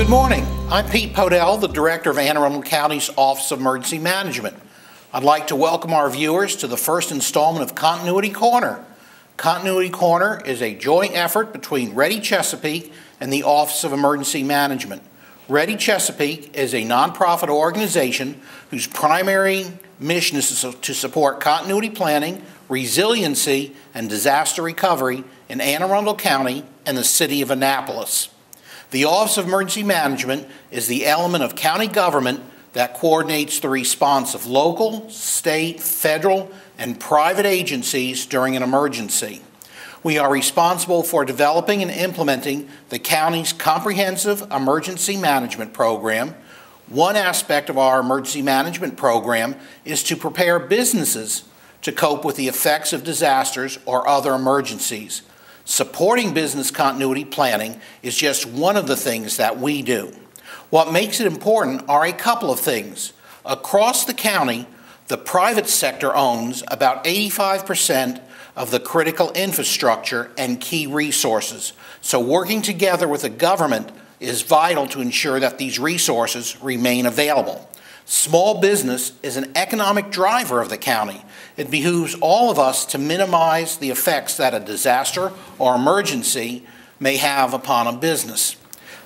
Good morning. I'm Pete Podell, the Director of Anne Arundel County's Office of Emergency Management. I'd like to welcome our viewers to the first installment of Continuity Corner. Continuity Corner is a joint effort between Ready Chesapeake and the Office of Emergency Management. Ready Chesapeake is a nonprofit organization whose primary mission is to support continuity planning, resiliency, and disaster recovery in Anne Arundel County and the city of Annapolis. The Office of Emergency Management is the element of county government that coordinates the response of local, state, federal, and private agencies during an emergency. We are responsible for developing and implementing the county's comprehensive emergency management program. One aspect of our emergency management program is to prepare businesses to cope with the effects of disasters or other emergencies. Supporting business continuity planning is just one of the things that we do. What makes it important are a couple of things. Across the county, the private sector owns about 85% of the critical infrastructure and key resources. So working together with the government is vital to ensure that these resources remain available. Small business is an economic driver of the county. It behooves all of us to minimize the effects that a disaster or emergency may have upon a business.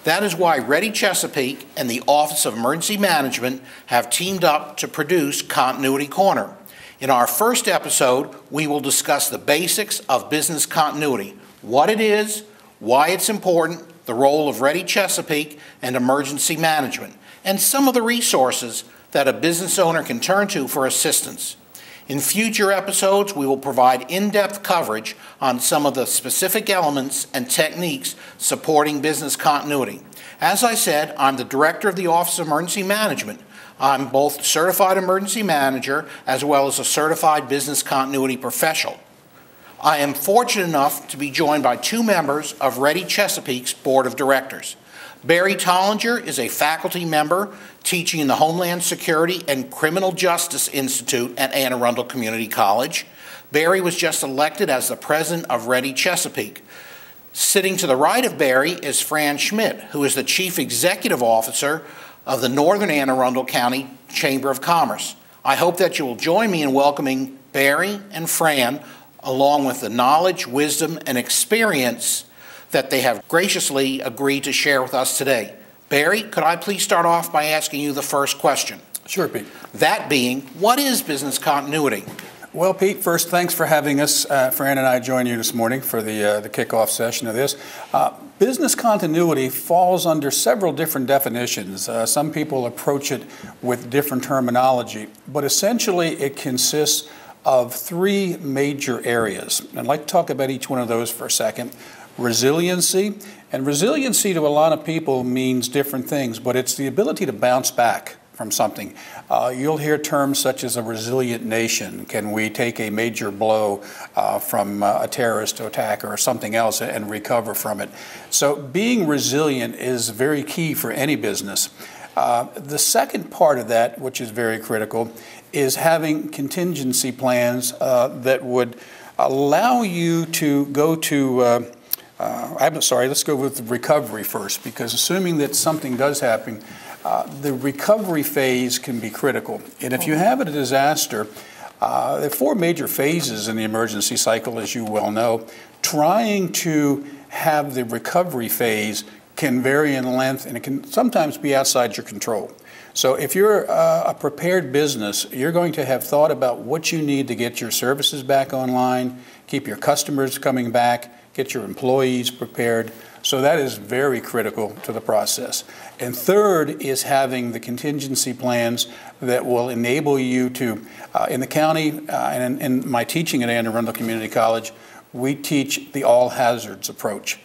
That is why Ready Chesapeake and the Office of Emergency Management have teamed up to produce Continuity Corner. In our first episode, we will discuss the basics of business continuity, what it is, why it's important, the role of Ready Chesapeake and emergency management, and some of the resources that a business owner can turn to for assistance. In future episodes, we will provide in-depth coverage on some of the specific elements and techniques supporting business continuity. As I said, I'm the Director of the Office of Emergency Management. I'm both a certified emergency manager as well as a certified business continuity professional. I am fortunate enough to be joined by two members of Ready Chesapeake's Board of Directors. Barry Tollinger is a faculty member teaching in the Homeland Security and Criminal Justice Institute at Anne Arundel Community College. Barry was just elected as the president of Ready Chesapeake. Sitting to the right of Barry is Fran Schmidt, who is the Chief Executive Officer of the Northern Anne Arundel County Chamber of Commerce. I hope that you will join me in welcoming Barry and Fran, along with the knowledge, wisdom, and experience that they have graciously agreed to share with us today. Barry, could I please start off by asking you the first question? Sure, Pete. That being, what is business continuity? Well, Pete, first, thanks for having us. Fran and I join you this morning for the kickoff session of this. Business continuity falls under several different definitions. Some people approach it with different terminology, but essentially it consists of three major areas. I'd like to talk about each one of those for a second. Resiliency, and resiliency to a lot of people means different things, but it's the ability to bounce back from something. You'll hear terms such as a resilient nation. Can we take a major blow from a terrorist attack or something else and recover from it? So being resilient is very key for any business. The second part of that, which is very critical, is having contingency plans that would allow you to go to let's go with recovery first, because assuming that something does happen, the recovery phase can be critical. And if you have a disaster, there are four major phases in the emergency cycle, as you well know. Trying to have the recovery phase can vary in length, and it can sometimes be outside your control. So if you're a prepared business, you're going to have thought about what you need to get your services back online, keep your customers coming back, get your employees prepared. So that is very critical to the process. And third is having the contingency plans that will enable you to, in the county and in my teaching at Anne Arundel Community College, we teach the all hazards approach.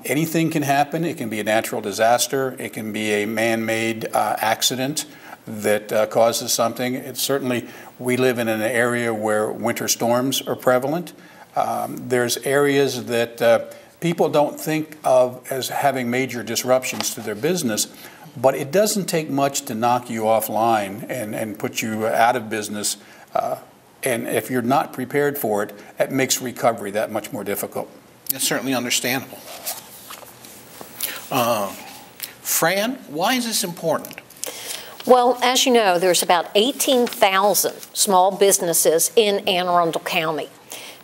Anything can happen. It can be a natural disaster. It can be a man-made accident that causes something. It's certainly, we live in an area where winter storms are prevalent. There's areas that people don't think of as having major disruptions to their business, but it doesn't take much to knock you offline and put you out of business. And if you're not prepared for it, it makes recovery that much more difficult. It's certainly understandable. Fran, why is this important? Well, as you know, there's about 18,000 small businesses in Anne Arundel County.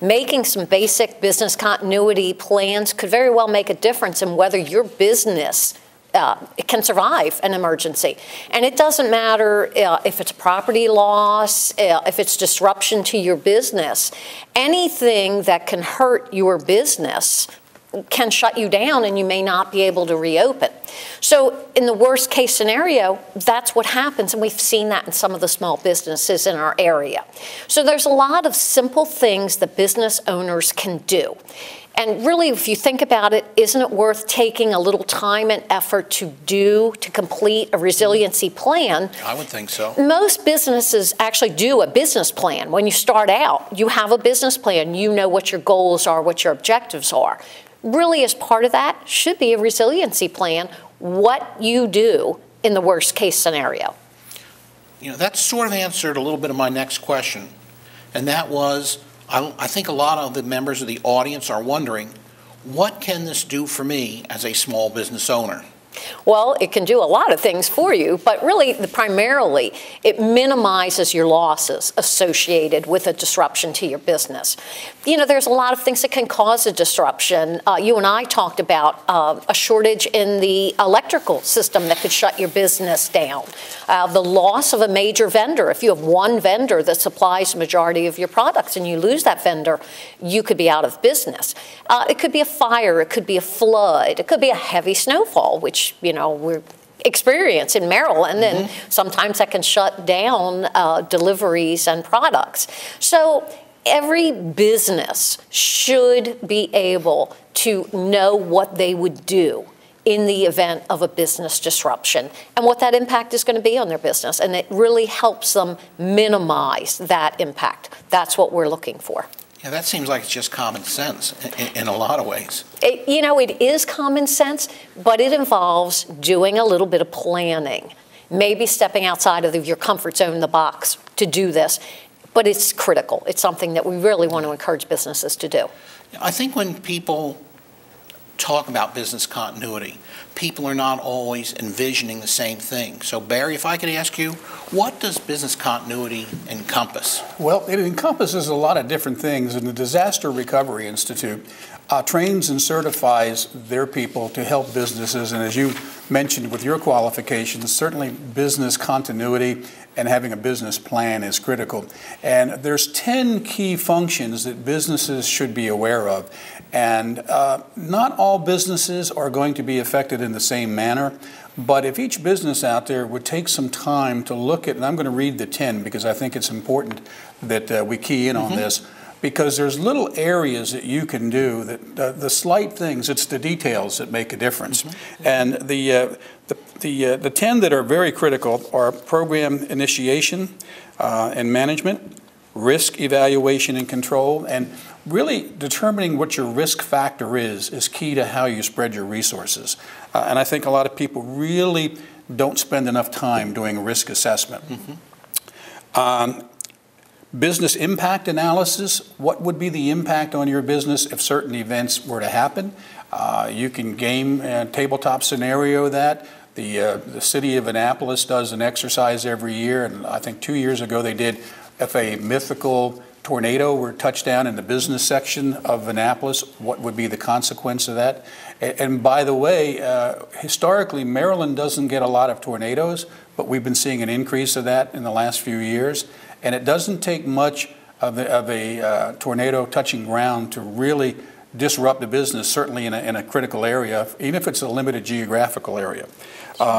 Making some basic business continuity plans could very well make a difference in whether your business can survive an emergency. And it doesn't matter if it's property loss, if it's disruption to your business. Anything that can hurt your business can shut you down and you may not be able to reopen. So in the worst case scenario, that's what happens, and we've seen that in some of the small businesses in our area. So there's a lot of simple things that business owners can do. And really, if you think about it, isn't it worth taking a little time and effort to complete a resiliency plan? I would think so. Most businesses actually do a business plan. When you start out, you have a business plan. You know what your goals are, what your objectives are. Really, as part of that, should be a resiliency plan, what you do in the worst case scenario. You know, that sort of answered a little bit of my next question, and that was, I think a lot of the members of the audience are wondering, what can this do for me as a small business owner? Well, it can do a lot of things for you, but really, primarily, it minimizes your losses associated with a disruption to your business. You know, there's a lot of things that can cause a disruption. You and I talked about a shortage in the electrical system that could shut your business down. The loss of a major vendor. If you have one vendor that supplies the majority of your products and you lose that vendor, you could be out of business. It could be a fire, it could be a flood, it could be a heavy snowfall, which, you know, we're experience in Maryland, and sometimes that can shut down deliveries and products. So every business should be able to know what they would do in the event of a business disruption and what that impact is going to be on their business. And it really helps them minimize that impact. That's what we're looking for. Yeah, that seems like it's just common sense in a lot of ways. You know, it is common sense, but it involves doing a little bit of planning, maybe stepping outside of your comfort zone in the box to do this. But it's critical. It's something that we really want to encourage businesses to do. I think when people talk about business continuity, people are not always envisioning the same thing. So Barry, if I could ask you, what does business continuity encompass? Well, it encompasses a lot of different things, and the Disaster Recovery Institute trains and certifies their people to help businesses, and as you mentioned with your qualifications, certainly business continuity and having a business plan is critical. And there's 10 key functions that businesses should be aware of. And not all businesses are going to be affected in the same manner, but if each business out there would take some time to look at, and I'm going to read the 10 because I think it's important that we key in on this, because there's little areas that you can do that the slight things, it's the details that make a difference. And the 10 that are very critical are program initiation and management, risk evaluation and control, and really determining what your risk factor is key to how you spread your resources. And I think a lot of people really don't spend enough time doing risk assessment. Business impact analysis, what would be the impact on your business if certain events were to happen? You can game tabletop scenario that. The city of Annapolis does an exercise every year, and I think 2 years ago they did, if a mythical tornado were touched down in the business section of Annapolis, what would be the consequence of that? And by the way, historically, Maryland doesn't get a lot of tornadoes, but we've been seeing an increase of that in the last few years. And it doesn't take much of a tornado touching ground to really disrupt a business, certainly in a critical area, even if it's a limited geographical area.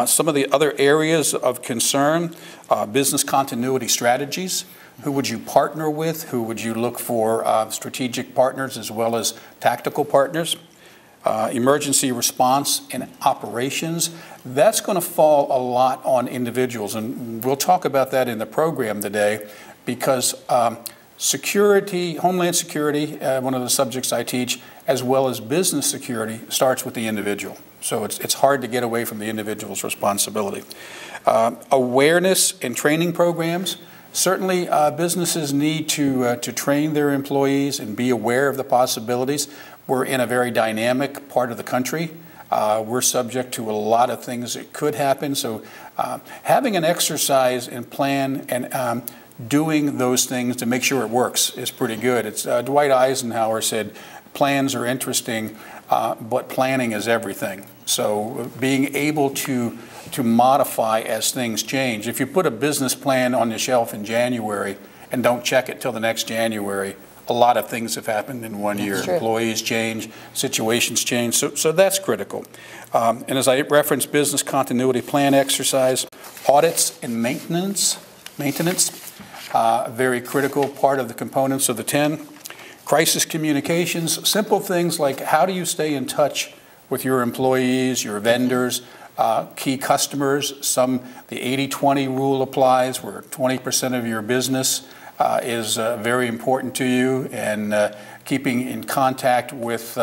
Some of the other areas of concern, business continuity strategies. Who would you partner with? Who would you look for strategic partners as well as tactical partners? Emergency response and operations. That's going to fall a lot on individuals, and we'll talk about that in the program today because security, Homeland Security, one of the subjects I teach, as well as business security, starts with the individual. So it's hard to get away from the individual's responsibility. Awareness and training programs. Certainly, businesses need to train their employees and be aware of the possibilities. We're in a very dynamic part of the country. We're subject to a lot of things that could happen. So having an exercise and plan and doing those things to make sure it works is pretty good. It's Dwight Eisenhower said, plans are interesting, but planning is everything. So being able to modify as things change. If you put a business plan on the shelf in January and don't check it till the next January, a lot of things have happened in 1 year. Employees change, situations change, so that's critical. And as I referenced, business continuity plan exercise, audits and maintenance, very critical part of the components of the 10. Crisis communications, simple things like how do you stay in touch with your employees, your vendors, key customers. The 80-20 rule applies, where 20% of your business is very important to you, and keeping in contact with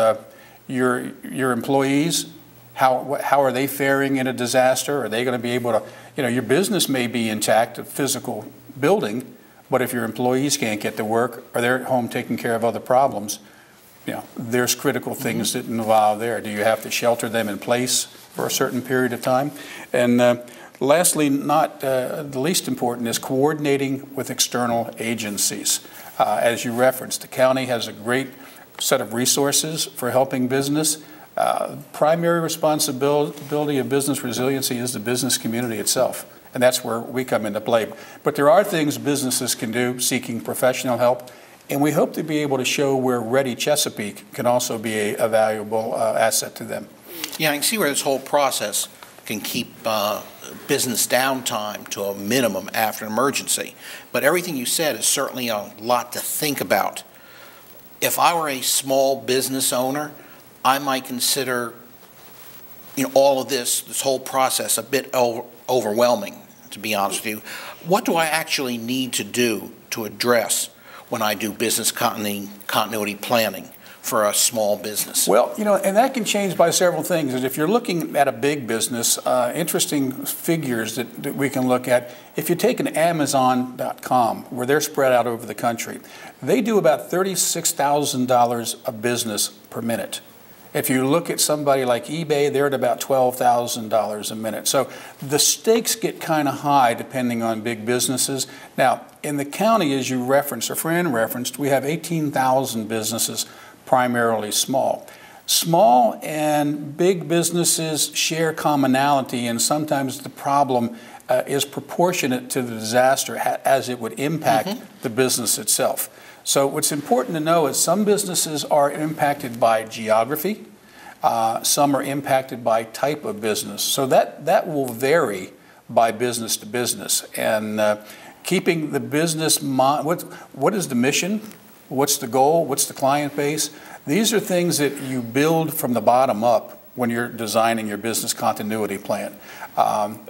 your employees. How are they faring in a disaster? Are they going to be able to, your business may be intact, a physical building, but if your employees can't get to work or they're at home taking care of other problems, there's critical things that involve there. Do you have to shelter them in place for a certain period of time? And lastly, not the least important, is coordinating with external agencies. As you referenced, the county has a great set of resources for helping business. Primary responsibility of business resiliency is the business community itself, and that's where we come into play. But there are things businesses can do seeking professional help, and we hope to be able to show where Ready Chesapeake can also be a valuable asset to them. Yeah, I can see where this whole process can keep business downtime to a minimum after an emergency. But everything you said is certainly a lot to think about. If I were a small business owner, I might consider all of this whole process a bit overwhelming, to be honest with you. What do I actually need to do to address when I do business continuity planning for a small business? Well, and that can change by several things. If you're looking at a big business, interesting figures that we can look at, if you take an Amazon.com, where they're spread out over the country, they do about $36,000 a business per minute. If you look at somebody like eBay, they're at about $12,000 a minute. So the stakes get kind of high depending on big businesses. Now, in the county, as you referenced, or Fran referenced, we have 18,000 businesses, primarily small. Small and big businesses share commonality, and sometimes the problem is proportionate to the disaster as it would impact the business itself. So what's important to know is some businesses are impacted by geography, some are impacted by type of business. So that will vary by business to business. And keeping the business, what is the mission? What's the goal? What's the client base? These are things that you build from the bottom up when you're designing your business continuity plan.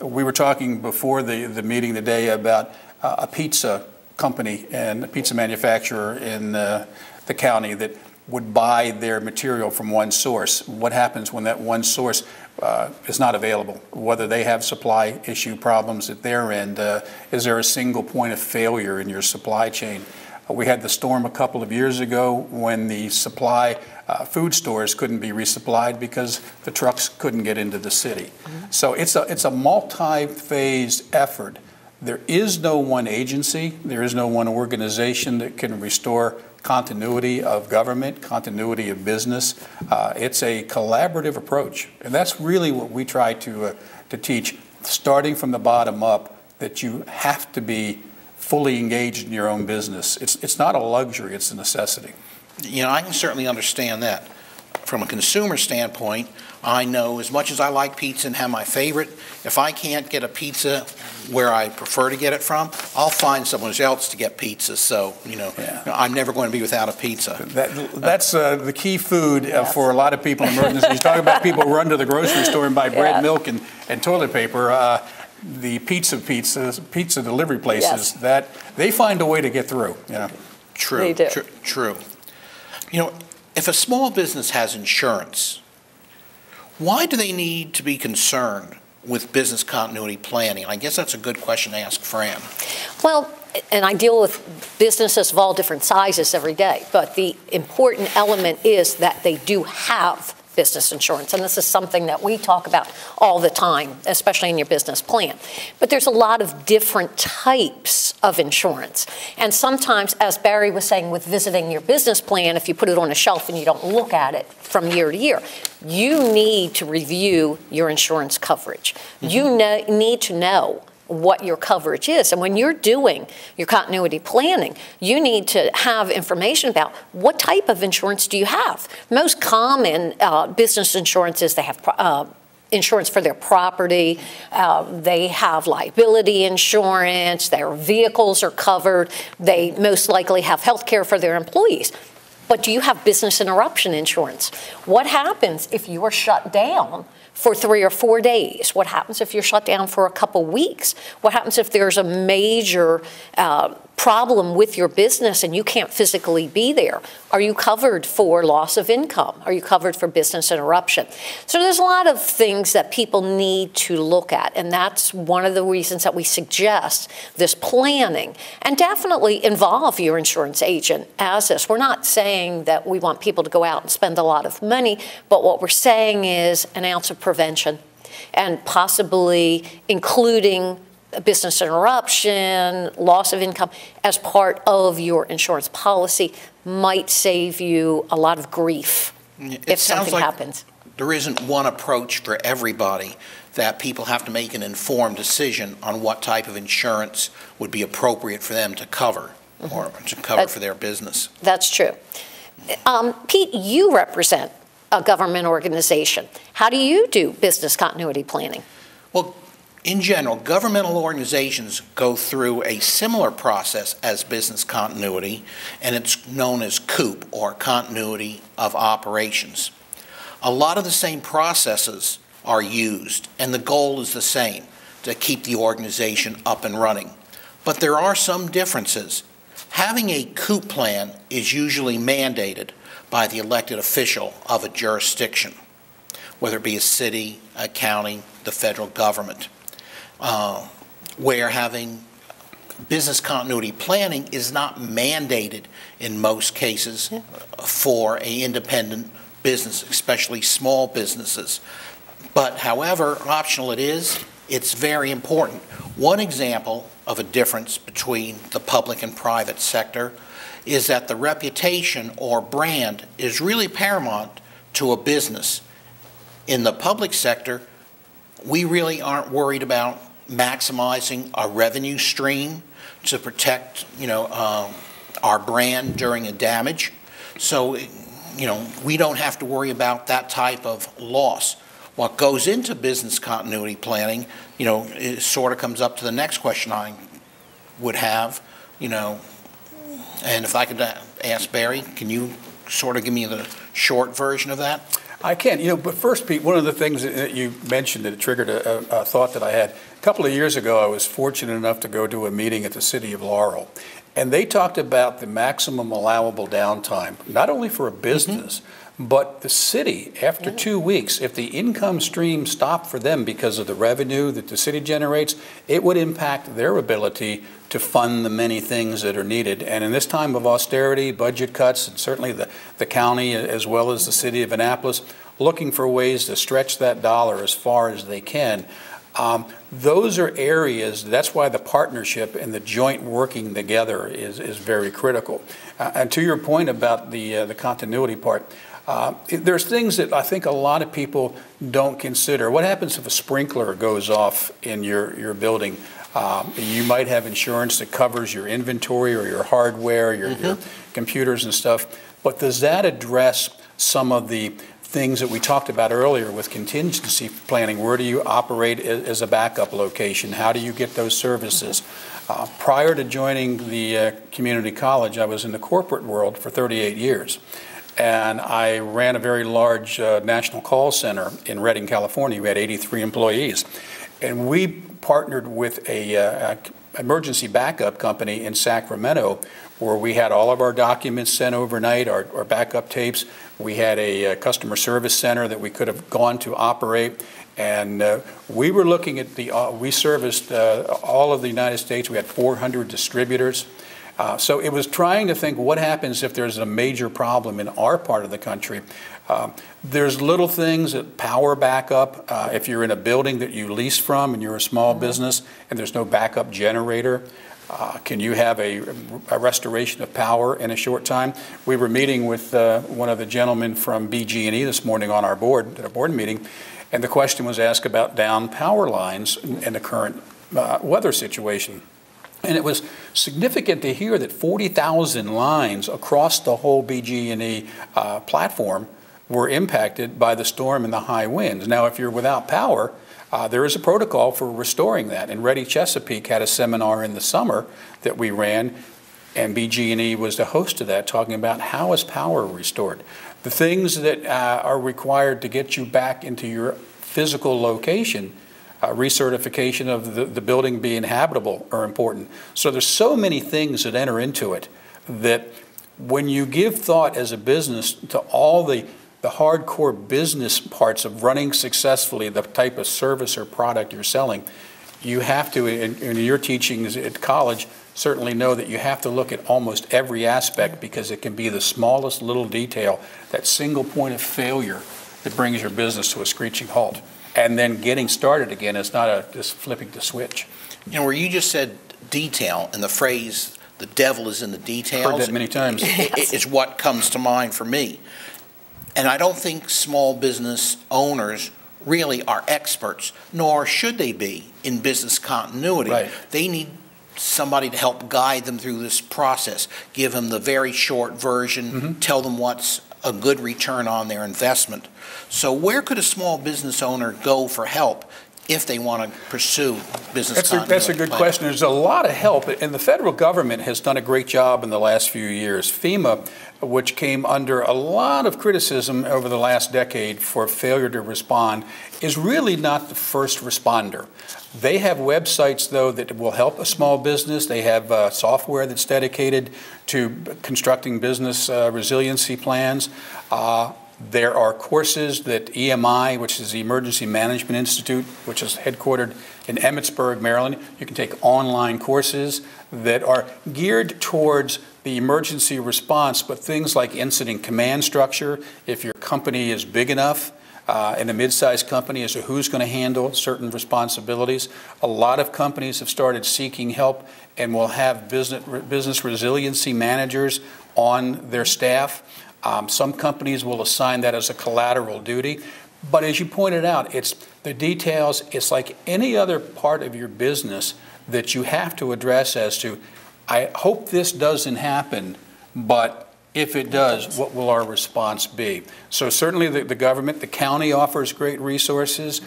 We were talking before the meeting today about a pizza company and a pizza manufacturer in the county that would buy their material from one source. What happens when that one source is not available? Whether they have supply issue problems at their end, is there a single point of failure in your supply chain? We had the storm a couple of years ago when the food stores couldn't be resupplied because the trucks couldn't get into the city. So it's a multi-phased effort. There is no one agency, there is no one organization that can restore continuity of government, continuity of business. It's a collaborative approach, and that's really what we try to teach, starting from the bottom up, that you have to be fully engaged in your own business. It's not a luxury, it's a necessity. I can certainly understand that. From a consumer standpoint, I know as much as I like pizza and have my favorite, if I can't get a pizza where I prefer to get it from, I'll find someone else to get pizza. So, I'm never going to be without a pizza. That's the key food for a lot of people in emergencies. You talk about people who run to the grocery store and buy bread, milk, and toilet paper. The pizza delivery places, that they find a way to get through. True. They do. True. If a small business has insurance, why do they need to be concerned with business continuity planning? I guess that's a good question to ask Fran. Well, and I deal with businesses of all different sizes every day, but the important element is that they do have business insurance. And this is something that we talk about all the time, especially in your business plan. But there's a lot of different types of insurance. And sometimes, as Barry was saying, with visiting your business plan, if you put it on a shelf and you don't look at it from year to year, you need to review your insurance coverage. You need to know what your coverage is. And when you're doing your continuity planning, you need to have information about what type of insurance do you have. Most common business insurance is they have insurance for their property, they have liability insurance, their vehicles are covered, they most likely have health care for their employees. But do you have business interruption insurance? What happens if you are shut down for 3 or 4 days? What happens if you're shut down for a couple weeks? What happens if there's a major problem with your business and you can't physically be there? Are you covered for loss of income? Are you covered for business interruption? So there's a lot of things that people need to look at, and that's one of the reasons that we suggest this planning. And definitely involve your insurance agent as this. We're not saying that we want people to go out and spend a lot of money, but what we're saying is an ounce of prevention, and possibly including business interruption, loss of income as part of your insurance policy might save you a lot of grief if something happens. There isn't one approach for everybody, that people have to make an informed decision on what type of insurance would be appropriate for them to cover or to cover for their business. That's true. Pete, you represent a government organization. How do you do business continuity planning? Well, in general, governmental organizations go through a similar process as business continuity, and it's known as COOP, or Continuity of Operations. A lot of the same processes are used, and the goal is the same, to keep the organization up and running. But there are some differences. Having a COOP plan is usually mandated by the elected official of a jurisdiction, whether it be a city, a county, the federal government. Where having business continuity planning is not mandated in most cases for an independent business, especially small businesses. But however optional it is, it's very important. One example of a difference between the public and private sector is that the reputation or brand is really paramount to a business. In the public sector, we really aren't worried about maximizing a revenue stream to protect, our brand during a damage. So, we don't have to worry about that type of loss. What goes into business continuity planning, it sort of comes up to the next question I would have, and if I could ask Barry, can you sort of give me the short version of that? I can, but first, Pete, one of the things that you mentioned that triggered a thought that I had. A couple of years ago, I was fortunate enough to go to a meeting at the City of Laurel, and they talked about the maximum allowable downtime, not only for a business, but the city, after 2 weeks, if the income stream stopped for them because of the revenue that the city generates, it would impact their ability to fund the many things that are needed. And in this time of austerity, budget cuts, and certainly the county as well as the city of Annapolis, looking for ways to stretch that dollar as far as they can. Those are areas, that's why the partnership and the joint working together is very critical. And to your point about the continuity part, there's things that I think a lot of people don't consider. What happens if a sprinkler goes off in your building? You might have insurance that covers your inventory or your hardware, your computers and stuff, but does that address some of the things that we talked about earlier with contingency planning? Where do you operate as a backup location? How do you get those services? Prior to joining the community college, I was in the corporate world for 38 years. And I ran a very large national call center in Redding, California. We had 83 employees. And we partnered with a emergency backup company in Sacramento, where we had all of our documents sent overnight, our backup tapes. We had a customer service center that we could have gone to operate. And we were looking at we serviced all of the United States. We had 400 distributors. So it was trying to think what happens if there's a major problem in our part of the country. There's little things that power backup. If you're in a building that you lease from and you're a small business and there's no backup generator, can you have a restoration of power in a short time? We were meeting with one of the gentlemen from BG&E this morning on our board, at a board meeting, and the question was asked about down power lines in the current weather situation. And it was significant to hear that 40,000 lines across the whole BG&E platform were impacted by the storm and the high winds. Now, if you're without power, there is a protocol for restoring that. And Ready Chesapeake had a seminar in the summer that we ran, and BG&E was the host of that, talking about how is power restored. The things that are required to get you back into your physical location, recertification of the building being habitable, are important. So there's so many things that enter into it that when you give thought as a business to all the hardcore business parts of running successfully the type of service or product you're selling, you have to, in your teachings at college, certainly know that you have to look at almost every aspect, because it can be the smallest little detail, that single point of failure that brings your business to a screeching halt. And then getting started again is not just flipping the switch. You know, where you just said detail, and the phrase, the devil is in the details. Heard that many times. Is what comes to mind for me. And I don't think small business owners really are experts, nor should they be, in business continuity. Right. They need somebody to help guide them through this process, give them the very short version, tell them what's a good return on their investment. So where could a small business owner go for help if they want to pursue business continuity? That's a good question. There's a lot of help, and the federal government has done a great job in the last few years. FEMA, which came under a lot of criticism over the last decade for failure to respond, is really not the first responder. They have websites, though, that will help a small business. They have software that's dedicated to constructing business resiliency plans. There are courses that EMI, which is the Emergency Management Institute, which is headquartered in Emmitsburg, Maryland. You can take online courses that are geared towards the emergency response, but things like incident command structure, if your company is big enough, and a mid-sized company, as to who's going to handle certain responsibilities. A lot of companies have started seeking help and will have business resiliency managers on their staff. Some companies will assign that as a collateral duty. But as you pointed out, it's the details. It's like any other part of your business that you have to address as to, I hope this doesn't happen, but if it does, what will our response be? So certainly the government, the county offers great resources.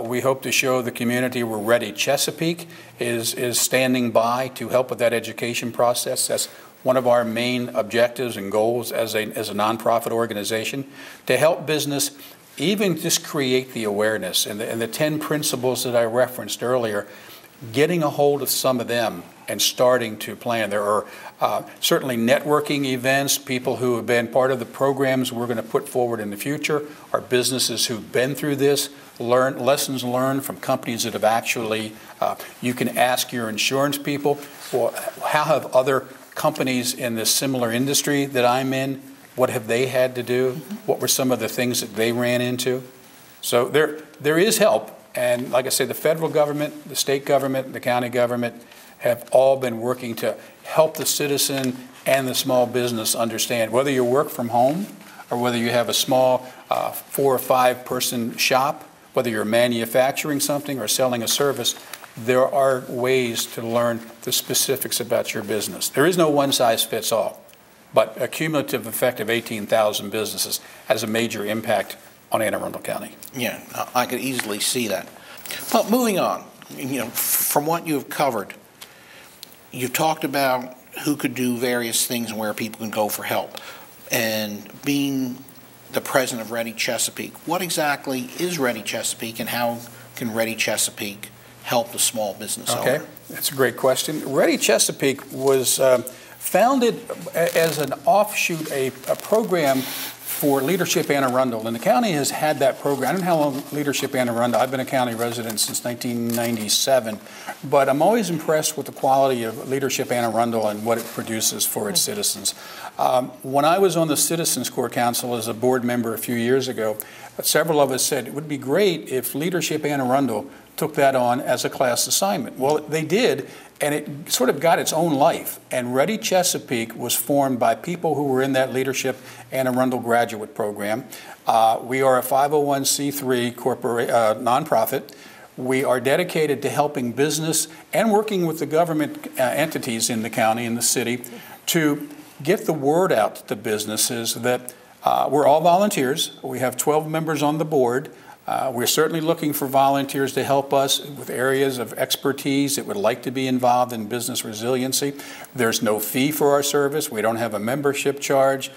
We hope to show the community where Ready Chesapeake is standing by to help with that education process. That's one of our main objectives and goals as a nonprofit organization, to help business even just create the awareness. And the 10 principles that I referenced earlier, getting a hold of some of them and starting to plan. There are certainly networking events, people who have been part of the programs we're going to put forward in the future, are businesses who've been through this, lessons learned from companies that have actually, you can ask your insurance people, well, how have other companies in this similar industry that I'm in, what have they had to do? What were some of the things that they ran into? So there is help. And like I say, the federal government, the state government, the county government have all been working to help the citizen and the small business understand, whether you work from home or whether you have a small 4 or 5 person shop, whether you're manufacturing something or selling a service, there are ways to learn the specifics about your business. There is no one size fits all, but a cumulative effect of 18,000 businesses has a major impact on Anne Arundel County. Yeah, I could easily see that. But moving on, you know, from what you've covered, you've talked about who could do various things and where people can go for help. And being the president of Ready Chesapeake, what exactly is Ready Chesapeake and how can Ready Chesapeake help the small business owner? Okay, that's a great question. Ready Chesapeake was founded as an offshoot, a program for Leadership Anne Arundel. And the county has had that program. I don't know how long Leadership Anne Arundel, I've been a county resident since 1997, but I'm always impressed with the quality of Leadership Anne Arundel and what it produces for its citizens. When I was on the Citizens Corps Council as a board member a few years ago, several of us said it would be great if Leadership Anne Arundel took that on as a class assignment. Well, they did, and it sort of got its own life. And Ready Chesapeake was formed by people who were in that Leadership Anne Arundel graduate program. We are a 501c3 nonprofit. We are dedicated to helping business and working with the government entities in the county and the city to get the word out to businesses that we're all volunteers. We have 12 members on the board. We're certainly looking for volunteers to help us with areas of expertise that would like to be involved in business resiliency. There's no fee for our service. We don't have a membership charge.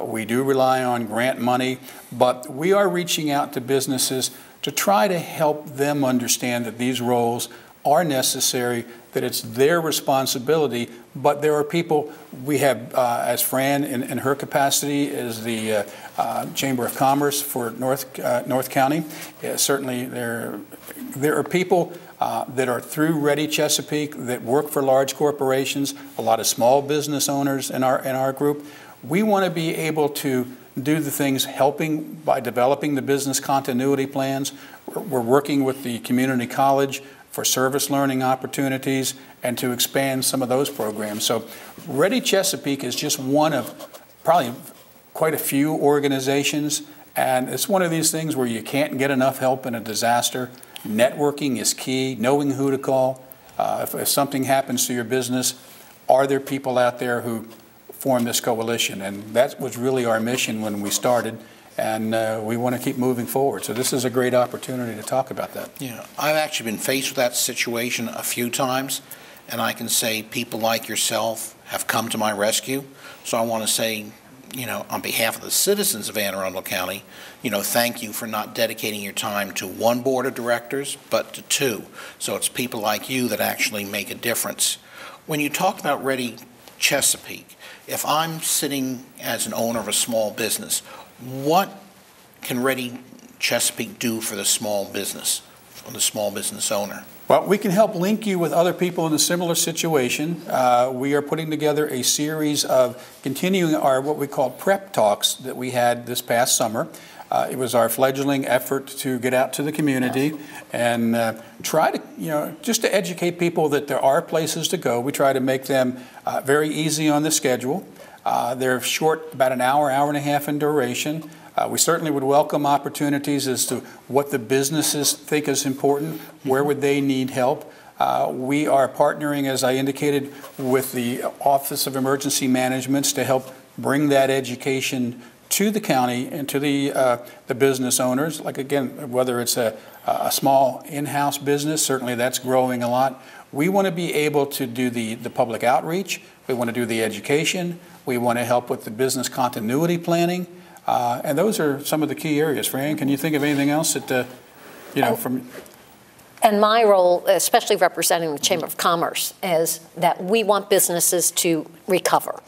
We do rely on grant money, but we are reaching out to businesses to try to help them understand that these roles are necessary, that it's their responsibility, but there are people, we have, as Fran in her capacity as the Chamber of Commerce for North County, certainly there are people that are through Ready Chesapeake that work for large corporations, a lot of small business owners in our group. We want to be able to do the things helping by developing the business continuity plans. We're working with the community college for service learning opportunities and to expand some of those programs. So Ready Chesapeake is just one of probably quite a few organizations, and it's one of these things where you can't get enough help in a disaster. Networking is key, knowing who to call. If something happens to your business, are there people out there who form this coalition? And that was really our mission when we started. And we want to keep moving forward. So this is a great opportunity to talk about that. Yeah, I've actually been faced with that situation a few times, and I can say people like yourself have come to my rescue. So I want to say, on behalf of the citizens of Anne Arundel County, thank you for not dedicating your time to one board of directors, but to two. So it's people like you that actually make a difference. When you talk about Ready Chesapeake, if I'm sitting as an owner of a small business, what can Ready Chesapeake do for the small business owner? Well, we can help link you with other people in a similar situation. We are putting together a series of continuing our what we call prep talks that we had this past summer. It was our fledgling effort to get out to the community and try to, just to educate people that there are places to go. We try to make them very easy on the schedule. They're short, about an hour, hour and a half in duration. We certainly would welcome opportunities as to what the businesses think is important, where would they need help. We are partnering, as I indicated, with the Office of Emergency Management to help bring that education to the county and to the business owners. Like again, whether it's a small in-house business, certainly that's growing a lot. We want to be able to do the public outreach. We want to do the education. We want to help with the business continuity planning. And those are some of the key areas. Fran, can you think of anything else that, from... And my role, especially representing the Chamber of Commerce, is that we want businesses to recover.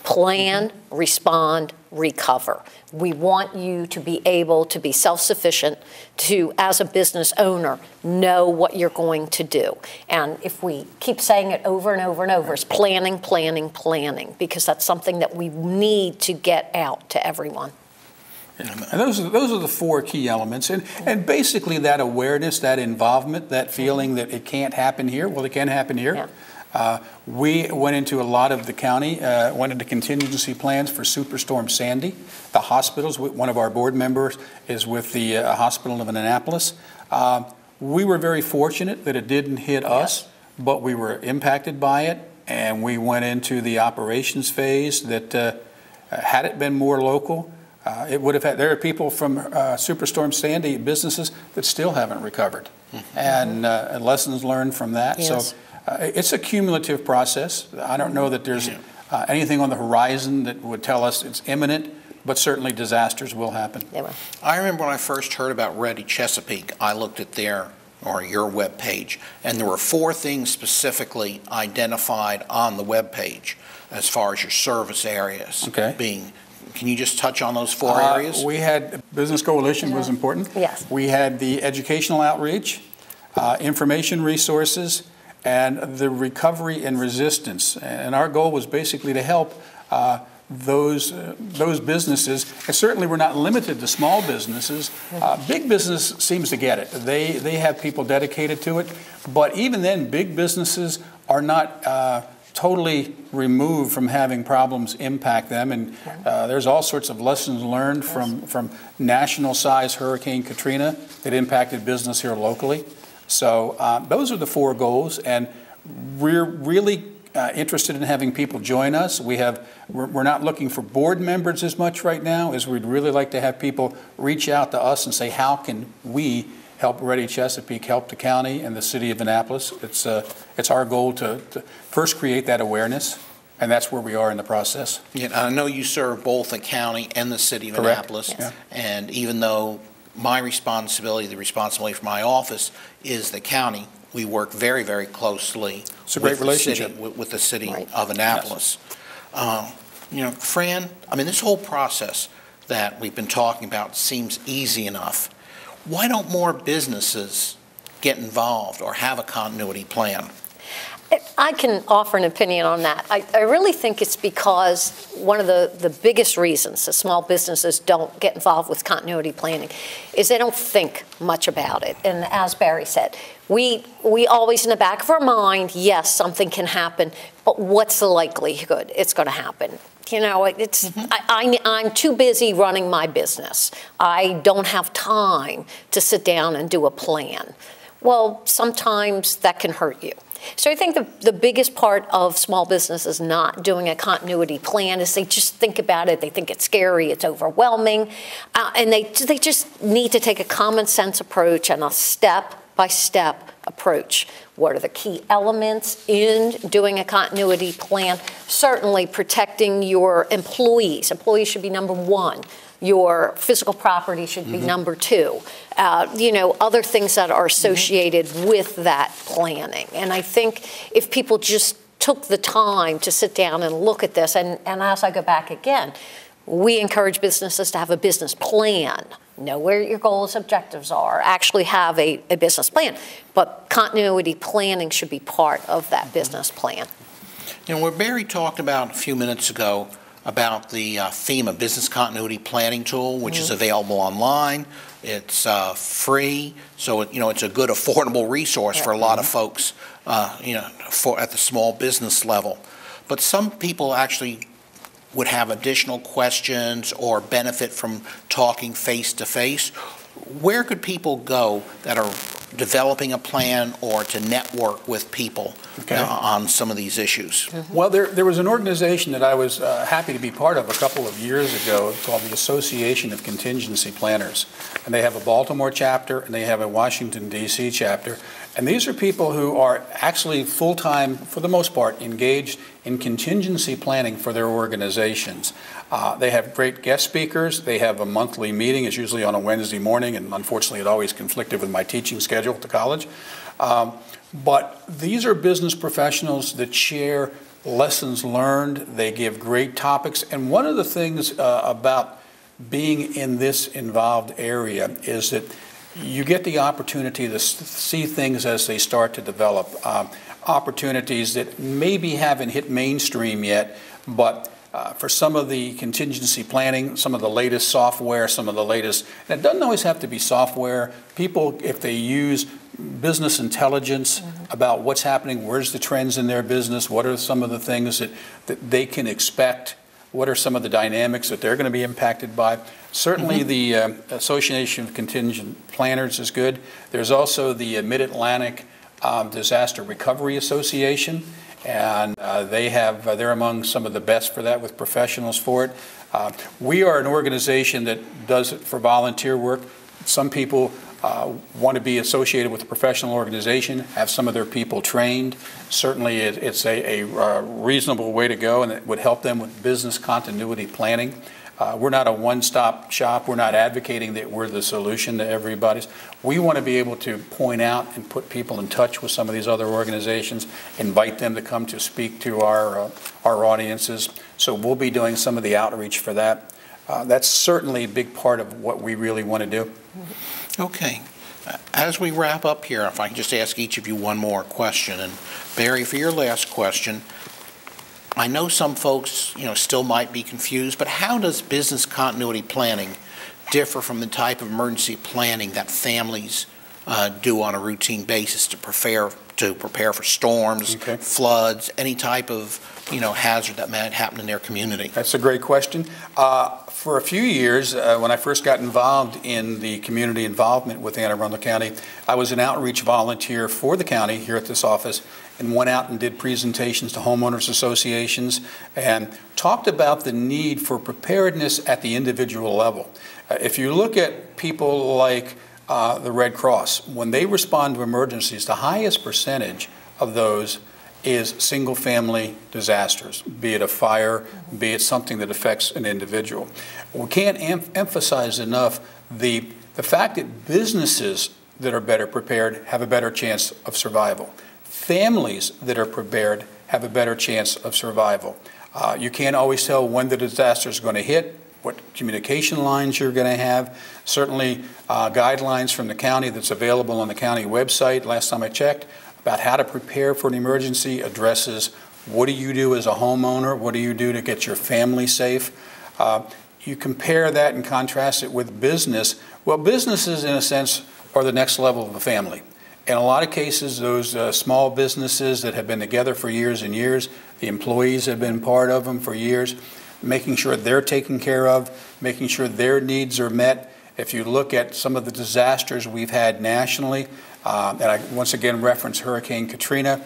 Plan, respond, recover. We want you to be able to be self-sufficient to, as a business owner, know what you're going to do. And if we keep saying it over and over and over, it's planning, planning, planning, because that's something that we need to get out to everyone. And those are the four key elements. And basically that awareness, that involvement, that feeling that it can't happen here. Well, it can happen here. Yeah. We went into a lot of the county, went into contingency plans for Superstorm Sandy. The hospitals, one of our board members is with the Hospital of Annapolis. We were very fortunate that it didn't hit us, but we were impacted by it, and we went into the operations phase that had it been more local, it would have had, there are people from Superstorm Sandy businesses that still haven't recovered, and lessons learned from that. Yes. So it's a cumulative process. I don't know that there's anything on the horizon that would tell us it's imminent, but certainly disasters will happen. I remember when I first heard about Ready Chesapeake, I looked at your web page, and there were 4 things specifically identified on the web page as far as your service areas being Can you just touch on those 4 areas? We had Business Coalition was important. Yes. We had the educational outreach, information resources, and the recovery and resistance. And our goal was basically to help those businesses. And certainly we're not limited to small businesses. Big business seems to get it. They have people dedicated to it. But even then, big businesses are not totally removed from having problems impact them. And there's all sorts of lessons learned from national size Hurricane Katrina that impacted business here locally. So those are the 4 goals, and we're really interested in having people join us. We're not looking for board members as much right now as we'd really like to have people reach out to us and say, how can we help Ready Chesapeake, help the county and the city of Annapolis? It's our goal to first create that awareness, and that's where we are in the process. Yeah, I know you serve both the county and the city of Correct. Annapolis, Yes. and even though my responsibility, the responsibility for my office is the county, we work very, very closely It's a great relationship. with the city Right. of Annapolis. Fran, I mean, this whole process that we've been talking about seems easy enough. Why don't more businesses get involved or have a continuity plan? I can offer an opinion on that. I really think it's because one of the biggest reasons that small businesses don't get involved with continuity planning is they don't think much about it. And as Barry said, we always in the back of our mind, yes, something can happen, but what's the likelihood it's going to happen? You know, I'm too busy running my business. I don't have time to sit down and do a plan. Well, sometimes that can hurt you. So I think the biggest part of small businesses not doing a continuity plan is they just think about it. They think it's scary, it's overwhelming, and they just need to take a common sense approach and a step-by-step approach. What are the key elements in doing a continuity plan? Certainly protecting your employees. Employees should be number 1. Your physical property should be number 2. Other things that are associated with that planning. And I think if people just took the time to sit down and look at this, and as I go back again, we encourage businesses to have a business plan. Know where your goals, objectives are, actually have a business plan. But continuity planning should be part of that business plan. What Barry talked about a few minutes ago about the FEMA Business Continuity Planning Tool, which is available online. It's free, so it's a good, affordable resource for a lot of folks, at the small business level. But some people actually would have additional questions or benefit from talking face to face. Where could people go that are developing a plan or to network with people on some of these issues? Well, there was an organization that I was happy to be part of a couple of years ago called the Association of Contingency Planners. And they have a Baltimore chapter and they have a Washington, D.C. chapter. And these are people who are actually full-time, for the most part, engaged in contingency planning for their organizations. They have great guest speakers. They have a monthly meeting. It's usually on a Wednesday morning, and unfortunately it always conflicted with my teaching schedule at the college. But these are business professionals that share lessons learned. They give great topics. And one of the things about being in this involved area is that you get the opportunity to see things as they start to develop, opportunities that maybe haven't hit mainstream yet, but for some of the contingency planning, some of the latest software, some of the latest, and it doesn't always have to be software. People, if they use business intelligence about what's happening, where's the trends in their business, what are some of the things that they can expect, what are some of the dynamics that they're going to be impacted by. Certainly the Association of Contingent Planners is good. There's also the Mid-Atlantic Disaster Recovery Association, and they're among some of the best for that, with professionals for it. We are an organization that does it for volunteer work. Some people want to be associated with a professional organization, have some of their people trained. Certainly it's a reasonable way to go, and it would help them with business continuity planning. We're not a one-stop shop. We're not advocating that we're the solution to everybody's. We want to be able to point out and put people in touch with some of these other organizations, invite them to come to speak to our audiences. So we'll be doing some of the outreach for that. that's certainly a big part of what we really want to do. Okay. As we wrap up here, if I can just ask each of you one more question. And Barry, for your last question, I know some folks, still might be confused, but how does business continuity planning differ from the type of emergency planning that families do on a routine basis to prepare for storms, okay, floods, any type of hazard that might happen in their community? That's a great question. For a few years, when I first got involved in the community involvement with Anne Arundel County, I was an outreach volunteer for the county here at this office and went out and did presentations to homeowners associations and talked about the need for preparedness at the individual level. If you look at people like the Red Cross, when they respond to emergencies, the highest percentage of those is single-family disasters, be it a fire, be it something that affects an individual. We can't emphasize enough the fact that businesses that are better prepared have a better chance of survival. Families that are prepared have a better chance of survival. You can't always tell when the disaster is going to hit, what communication lines you're going to have. Certainly guidelines from the county that's available on the county website, last time I checked, about how to prepare for an emergency addresses what do you do as a homeowner, what do you do to get your family safe. You compare that and contrast it with business. Well, businesses, in a sense, are the next level of the family. In a lot of cases, those small businesses that have been together for years and years, the employees have been part of them for years, making sure they're taken care of, making sure their needs are met. If you look at some of the disasters we've had nationally, and I once again reference Hurricane Katrina,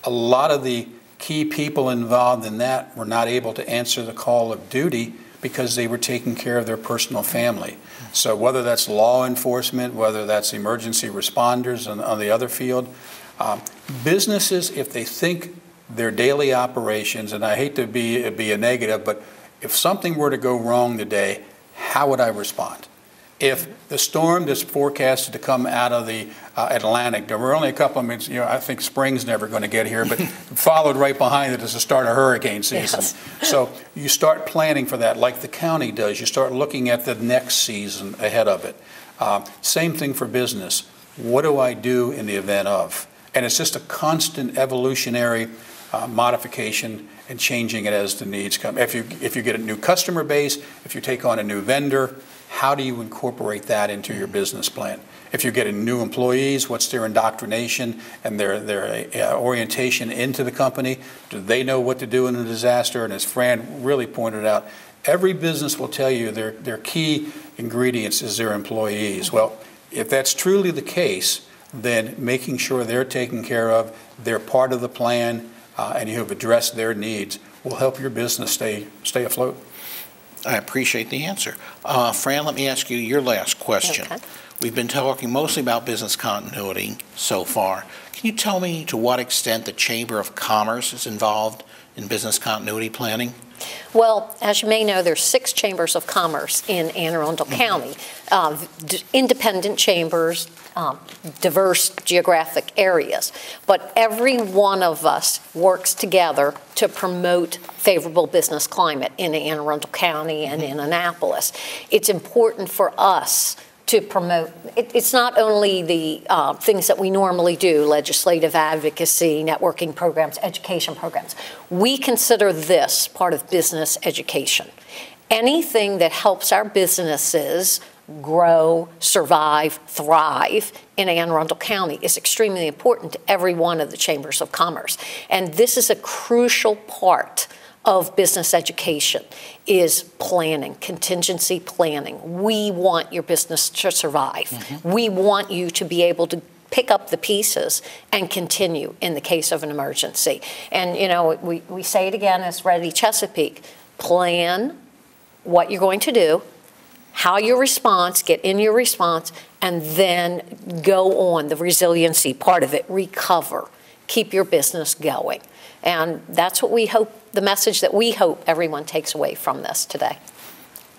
a lot of the key people involved in that were not able to answer the call of duty because they were taking care of their personal family. So whether that's law enforcement, whether that's emergency responders on the other field, businesses, if they think their daily operations, and I hate to be a negative, but if something were to go wrong today, how would I respond? If the storm that's forecasted to come out of the Atlantic, there were only a couple of minutes, I think spring's never going to get here, but followed right behind it is the start of hurricane season. Yes. So you start planning for that like the county does. You start looking at the next season ahead of it. Same thing for business. What do I do in the event of? And it's just a constant evolutionary modification and changing it as the needs come. If you get a new customer base, if you take on a new vendor, how do you incorporate that into your business plan? If you get new employees, what's their indoctrination and their orientation into the company? Do they know what to do in a disaster? And as Fran really pointed out, every business will tell you their key ingredients is their employees. Well, if that's truly the case, then making sure they're taken care of, they're part of the plan, and you have addressed their needs will help your business stay afloat. I appreciate the answer. Fran, let me ask you your last question. Okay. We've been talking mostly about business continuity so far. Can you tell me to what extent the Chamber of Commerce is involved in business continuity planning? Well, as you may know, there's 6 chambers of commerce in Anne Arundel County, independent chambers, diverse geographic areas. But every one of us works together to promote favorable business climate in Anne Arundel County and in Annapolis. It's important for us to promote. It's not only the things that we normally do, legislative advocacy, networking programs, education programs. We consider this part of business education. Anything that helps our businesses grow, survive, thrive in Anne Arundel County is extremely important to every one of the chambers of commerce. And this is a crucial part of business education, is planning, contingency planning. We want your business to survive. Mm-hmm. We want you to be able to pick up the pieces and continue in the case of an emergency. And we say it again as Ready Chesapeake, plan what you're going to do, how your response, get in your response, and then go on the resiliency part of it, recover, keep your business going. And that's what we hope, the message that we hope everyone takes away from this today.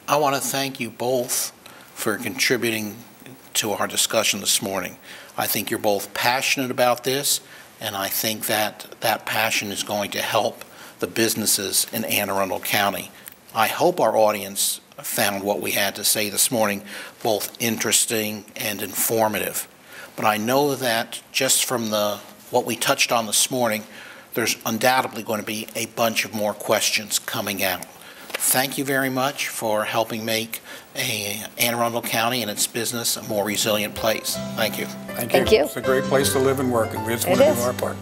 I want to thank you both for contributing to our discussion this morning. I think you're both passionate about this, and I think that that passion is going to help the businesses in Anne Arundel County. I hope our audience found what we had to say this morning both interesting and informative. But I know that just from what we touched on this morning, there's undoubtedly going to be a bunch of more questions coming out. Thank you very much for helping make Anne Arundel County and its business a more resilient place. Thank you. Thank you. Thank you. It's a great place to live and work, and we just want to do our part.